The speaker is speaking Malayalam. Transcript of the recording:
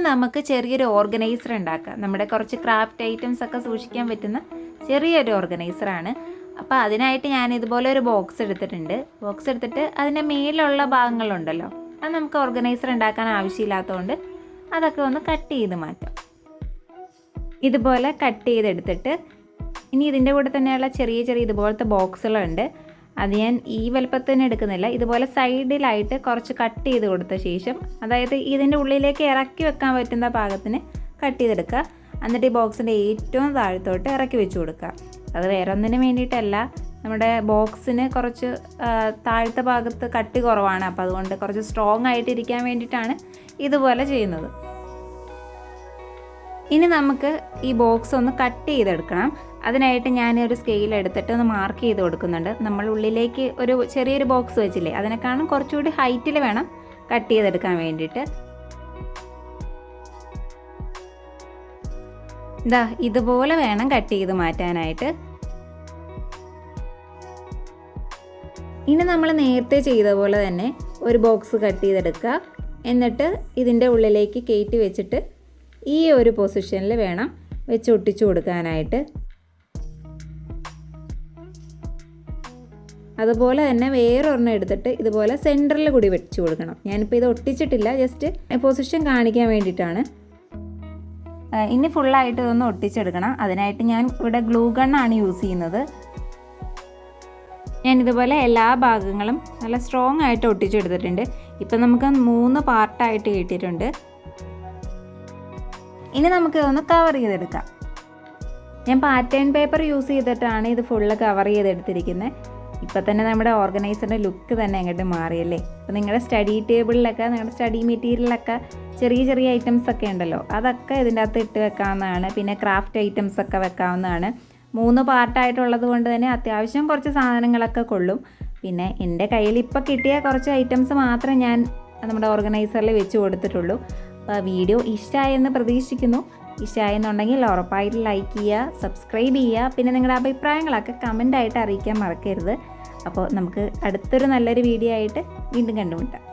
നമുക്ക് ചെറിയൊരു ഓർഗനൈസർ ഉണ്ടാക്കാം. നമ്മുടെ കുറച്ച് ക്രാഫ്റ്റ് ഐറ്റംസ് ഒക്കെ സൂക്ഷിക്കാൻ പറ്റുന്ന ചെറിയൊരു ഓർഗനൈസറാണ്. അപ്പോൾ അതിനായിട്ട് ഞാൻ ഇതുപോലെ ഒരു ബോക്സ് എടുത്തിട്ട് അതിൻ്റെ മേലുള്ള ഭാഗങ്ങളുണ്ടല്ലോ, അത് നമുക്ക് ഓർഗനൈസർ ഉണ്ടാക്കാൻ ആവശ്യമില്ലാത്തതുകൊണ്ട് അതൊക്കെ ഒന്ന് കട്ട് ചെയ്ത് മാറ്റാം. ഇതുപോലെ കട്ട് ചെയ്തെടുത്തിട്ട് ഇനി ഇതിൻ്റെ കൂടെ തന്നെയുള്ള ചെറിയ ഇതുപോലത്തെ ബോക്സുകളുണ്ട്. അത് ഞാൻ ഈ വലുപ്പത്തിന് എടുക്കുന്നില്ല. ഇതുപോലെ സൈഡിലായിട്ട് കുറച്ച് കട്ട് ചെയ്ത് കൊടുത്ത ശേഷം, അതായത് ഇതിൻ്റെ ഉള്ളിലേക്ക് ഇറക്കി വെക്കാൻ പറ്റുന്ന പാകത്തിന് കട്ട് ചെയ്തെടുക്കുക. എന്നിട്ട് ഈ ബോക്സിൻ്റെ ഏറ്റവും താഴത്തോട്ട് ഇറക്കി വെച്ച് കൊടുക്കുക. അത് വേറെ ഒന്നിനും വേണ്ടിയിട്ടല്ല, നമ്മുടെ ബോക്സിന് കുറച്ച് താഴത്തെ ഭാഗത്ത് കട്ടി കുറവാണ്. അപ്പോൾ അതുകൊണ്ട് കുറച്ച് സ്ട്രോങ് ആയിട്ടിരിക്കാൻ വേണ്ടിയിട്ടാണ് ഇതുപോലെ ചെയ്യുന്നത്. ഇനി നമുക്ക് ഈ ബോക്സ് ഒന്ന് കട്ട് ചെയ്തെടുക്കണം. അതിനായിട്ട് ഞാനൊരു സ്കെയിൽ എടുത്തിട്ട് ഒന്ന് മാർക്ക് ചെയ്ത് കൊടുക്കുന്നുണ്ട്. നമ്മൾ ഉള്ളിലേക്ക് ഒരു ചെറിയൊരു ബോക്സ് വെച്ചില്ലേ, അതിനേക്കാളും കുറച്ചുകൂടി ഹൈറ്റിൽ വേണം കട്ട് ചെയ്തെടുക്കാൻ വേണ്ടിയിട്ട്. ഇതുപോലെ വേണം കട്ട് ചെയ്ത് മാറ്റാനായിട്ട്. ഇനി നമ്മൾ നേരത്തെ ചെയ്ത പോലെ തന്നെ ഒരു ബോക്സ് കട്ട് ചെയ്തെടുക്കുക. എന്നിട്ട് ഇതിൻ്റെ ഉള്ളിലേക്ക് കയറ്റി വെച്ചിട്ട് ഈ ഒരു പൊസിഷനിൽ വേണം വെച്ച് ഒട്ടിച്ചു കൊടുക്കാനായിട്ട്. അതുപോലെ തന്നെ വേറൊരെണ്ണം എടുത്തിട്ട് ഇതുപോലെ സെൻറ്ററിൽ കൂടി വെച്ച് കൊടുക്കണം. ഞാനിപ്പോൾ ഇത് ഒട്ടിച്ചിട്ടില്ല, ജസ്റ്റ് പൊസിഷൻ കാണിക്കാൻ വേണ്ടിയിട്ടാണ്. ഇനി ഫുള്ളായിട്ട് ഇതൊന്ന് ഒട്ടിച്ചെടുക്കണം. അതിനായിട്ട് ഞാൻ ഇവിടെ ഗ്ലൂ ഗണ്ണാണ് യൂസ് ചെയ്യുന്നത്. ഞാൻ ഇതുപോലെ എല്ലാ ഭാഗങ്ങളും നല്ല സ്ട്രോങ് ആയിട്ട് ഒട്ടിച്ചെടുത്തിട്ടുണ്ട്. ഇപ്പം നമുക്ക് 3 പാർട്ടായിട്ട് കിട്ടിയിട്ടുണ്ട്. ഇനി നമുക്ക് ഇതൊന്ന് കവർ ചെയ്തെടുക്കാം. ഞാൻ പാറ്റേൺ പേപ്പർ യൂസ് ചെയ്തിട്ടാണ് ഇത് ഫുള്ള് കവർ ചെയ്തെടുത്തിരിക്കുന്നത്. ഇപ്പം തന്നെ നമ്മുടെ ഓർഗനൈസറിൻ്റെ ലുക്ക് തന്നെ അങ്ങോട്ട് മാറിയല്ലേ. അപ്പോൾ നിങ്ങളുടെ സ്റ്റഡി ടേബിളിലൊക്കെ, നിങ്ങളുടെ സ്റ്റഡി മെറ്റീരിയലൊക്കെ ചെറിയ ഐറ്റംസ് ഒക്കെ ഉണ്ടല്ലോ, അതൊക്കെ ഇതിൻ്റെ അകത്ത് ഇട്ട് വെക്കാവുന്നതാണ്. പിന്നെ ക്രാഫ്റ്റ് ഐറ്റംസ് ഒക്കെ വെക്കാവുന്നതാണ്. 3 പാർട്ടായിട്ടുള്ളത് കൊണ്ട് തന്നെ അത്യാവശ്യം കുറച്ച് സാധനങ്ങളൊക്കെ കൊള്ളും. പിന്നെ എൻ്റെ കയ്യിൽ ഇപ്പോൾ കിട്ടിയ കുറച്ച് ഐറ്റംസ് മാത്രം ഞാൻ നമ്മുടെ ഓർഗനൈസറിൽ വെച്ച് കൊടുത്തിട്ടുള്ളൂ. അപ്പോൾ വീഡിയോ ഇഷ്ടമായെന്ന് പ്രതീക്ഷിക്കുന്നു. ഇഷ്ടമായെന്നുണ്ടെങ്കിൽ ഉറപ്പായിട്ട് ലൈക്ക് ചെയ്യുക, സബ്സ്ക്രൈബ് ചെയ്യുക. പിന്നെ നിങ്ങളുടെ അഭിപ്രായങ്ങളൊക്കെ കമൻ്റായിട്ട് അറിയിക്കാൻ മറക്കരുത്. അപ്പോൾ നമുക്ക് അടുത്തൊരു നല്ലൊരു വീഡിയോ ആയിട്ട് വീണ്ടും കണ്ടുമുട്ടാം.